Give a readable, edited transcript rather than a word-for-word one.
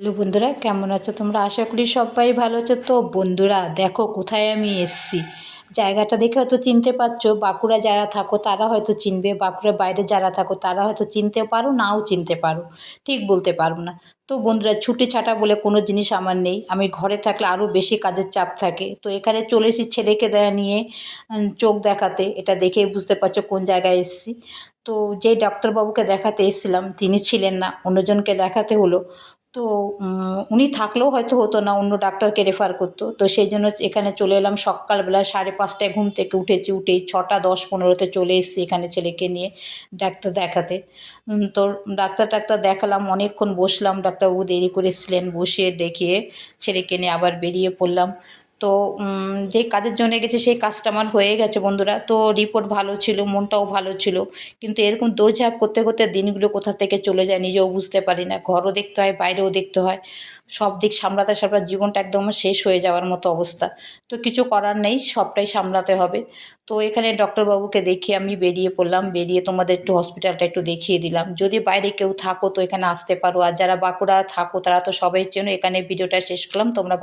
Hello বন্ধুরা, কেমন আছো তোমরা? আশা করি সবাই ভালো আছো। তো বন্ধুরা দেখো কোথায় আমি এসছি। জায়গাটা দেখে হয়তো চিনতে পারছো। বাঁকুড়া যারা থাকো তারা হয়তো চিনবে, বাঁকুড়ার বাইরে যারা থাকো তারা হয়তো চিনতে পারো, নাও চিনতে পারো, ঠিক বলতে পারবো না। তো বন্ধুরা, ছুটি ছাটা বলে কোনো জিনিস আমার নেই। আমি ঘরে থাকলে আরও বেশি কাজের চাপ থাকে। তো এখানে চলে এসেছি ছেলেকে নিয়ে চোখ দেখাতে। এটা দেখেই বুঝতে পারছো কোন জায়গায় এসেছি। তো যেই ডাক্তারবাবুকে দেখাতে এসেছিলাম তিনি ছিলেন না, অন্যজনকে দেখাতে হলো। তো উনি থাকলেও হয়তো হতো না, অন্য ডাক্তারকে রেফার করতো। তো সেই জন্য এখানে চলে এলাম সকালবেলা 5:30টায় ঘুম থেকে উঠেছি, উঠেই 6:10-15তে চলে এসেছি এখানে ছেলেকে নিয়ে ডাক্তার দেখাতে। তো ডাক্তার দেখালাম, অনেকক্ষণ বসলাম, ডাক্তারবাবু দেরি করেছিলেন, বসিয়ে দেখিয়ে ছেলেকে নিয়ে আবার বেরিয়ে পড়লাম। তো যে কাজের জন্য গেছি সেই কাজটা আমার হয়ে গেছে বন্ধুরা। তো রিপোর্ট ভালো ছিল, মনটাও ভালো ছিল। কিন্তু এরকম দৌড়ঝাঁপ করতে করতে দিনগুলো কোথা থেকে চলে যায় নিজেও বুঝতে পারি না। ঘরও দেখতে হয়, বাইরেও দেখতে হয়, সব দিক সামলাতে সামলাতে জীবনটা একদম আমার শেষ হয়ে যাওয়ার মতো অবস্থা। তো কিছু করার নেই, সবটাই সামলাতে হবে। তো এখানে ডক্টরবাবুকে দেখিয়ে আমি বেরিয়ে পড়লাম, বেরিয়ে তোমাদের একটু হসপিটালটা একটু দেখিয়ে দিলাম। যদি বাইরে কেউ থাকো তো এখানে আসতে পারো, আর যারা বাঁকুড়া থাকো তারা তো সবাই চেনো। এখানে ভিডিওটা শেষ করলাম, তোমরা